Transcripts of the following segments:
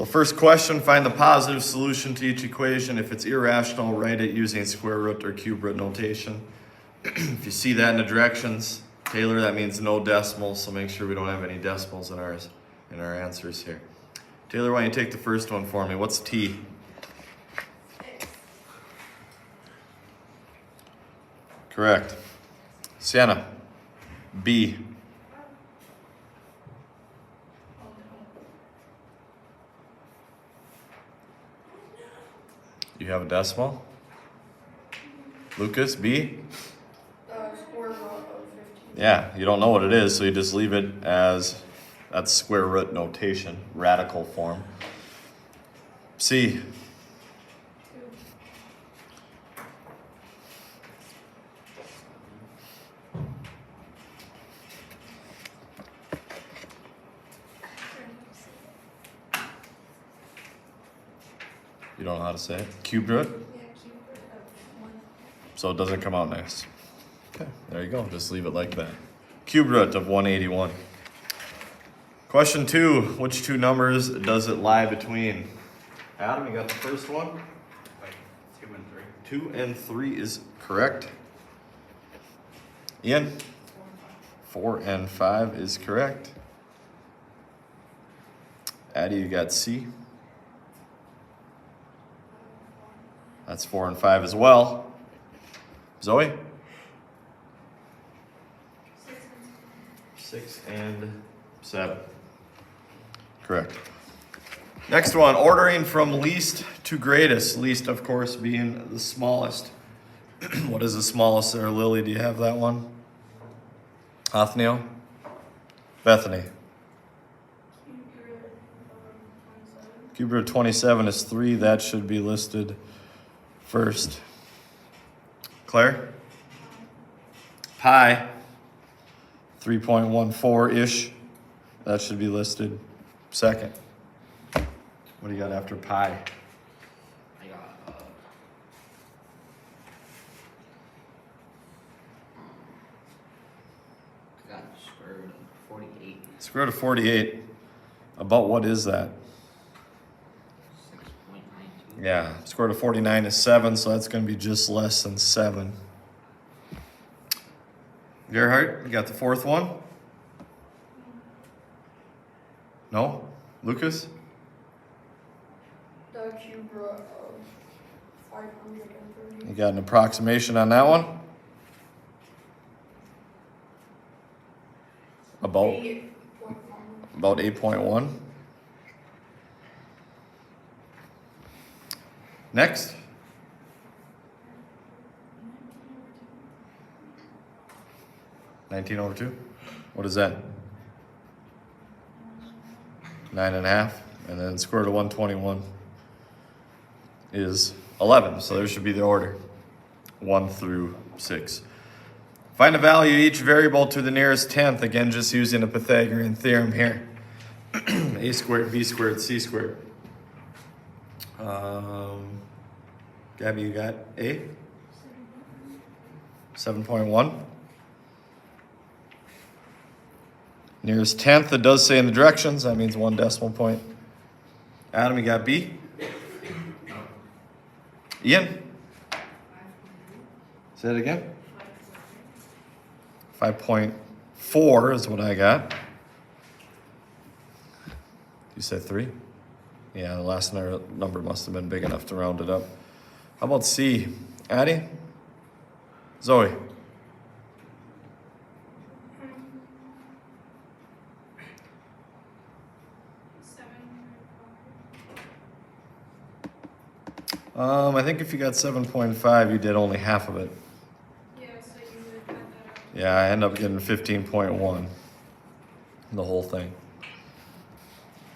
So first question, find the positive solution to each equation. If it's irrational, write it using square root or cube root notation. If you see that in the directions, Taylor, that means no decimals, so make sure we don't have any decimals in our answers here. Taylor, why don't you take the first one for me? What's t? Correct. Sienna, b. You have a decimal? Lucas, b? Square root of 15. Yeah, you don't know what it is, so you just leave it as that's square root notation, radical form. C. You don't know how to say it? Cube root? Yeah, cube root of 1. So it doesn't come out nice. Okay, there you go. Just leave it like that. Cube root of 181. Question 2. Which two numbers does it lie between? Adam, you got the first one? 2 and 3. 2 and 3 is correct. Ian? 4 and 5 is correct. Addie, you got C. That's 4 and 5 as well. Zoe? 6 and 7. Correct. Next one, ordering from least to greatest. Least, of course, being the smallest. What is the smallest there? Lily, do you have that one? Othniel? Bethany? Cube root of 27. Cube root of 27 is 3. That should be listed first. Claire? Pi? 3.14-ish. That should be listed second. What do you got after pi? I got square root of 48. Square root of 48. About what is that? 6.92. Yeah, square root of 49 is 7, so that's going to be just less than 7. Gerhard, you got the fourth one? No? Lucas? The cube root of 530. You got an approximation on that one? About 8.1. about 8.1. Next. (19/2). What is that? 9.5. And then square root of 121 is 11. So there should be the order. 1 through 6. Find the value of each variable to the nearest tenth. Again, just using the Pythagorean theorem here. A squared, B squared, C squared. Gabby, you got A? 7.1. Nearest tenth, it does say in the directions. That means 1 decimal point. Adam, you got B? Ian? Say it again. 5.4 is what I got. You said 3? Yeah, the last number must have been big enough to round it up. How about C? Addie? Zoe? I think if you got 7.5, you did only half of it. Yeah, so you would cut that out. Yeah, I end up getting 15.1. The whole thing.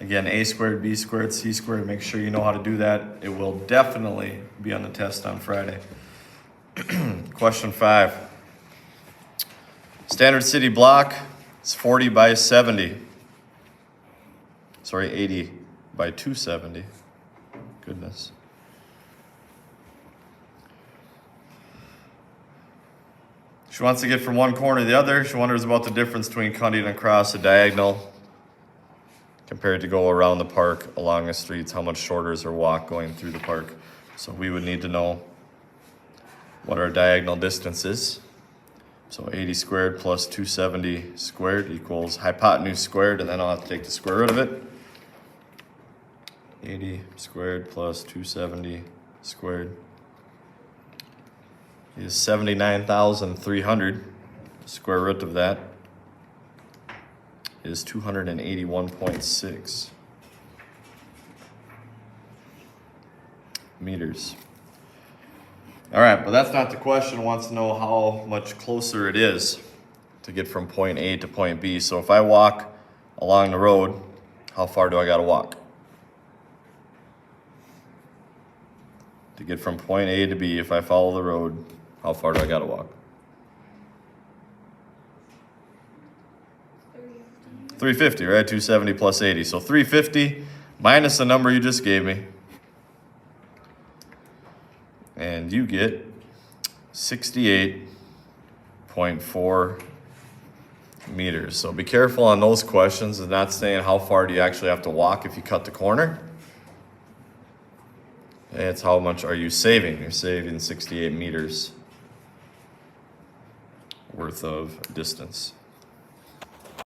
Again, A squared, B squared, C squared. Make sure you know how to do that. It will definitely be on the test on Friday. Question 5. Standard city block is 40 by 70. Sorry, 80 by 270. Goodness. She wants to get from one corner to the other. She wonders about the difference between cutting across a diagonal compared to go around the park, along the streets, how much shorter is our walk going through the park? So we would need to know what our diagonal distance is. So 80 squared plus 270 squared equals hypotenuse squared, and then I'll have to take the square root of it. 80 squared plus 270 squared is 79,300. Square root of that is 281.6 meters. All right, but that's not the question. It wants to know how much closer it is to get from point A to point B. So if I walk along the road, how far do I gotta walk? To get from point A to B, if I follow the road, how far do I gotta walk? 350, right? 270 plus 80. So 350 minus the number you just gave me. And you get 68.4 meters. So be careful on those questions. It's not saying how far do you actually have to walk if you cut the corner. It's how much are you saving. You're saving 68 meters worth of distance.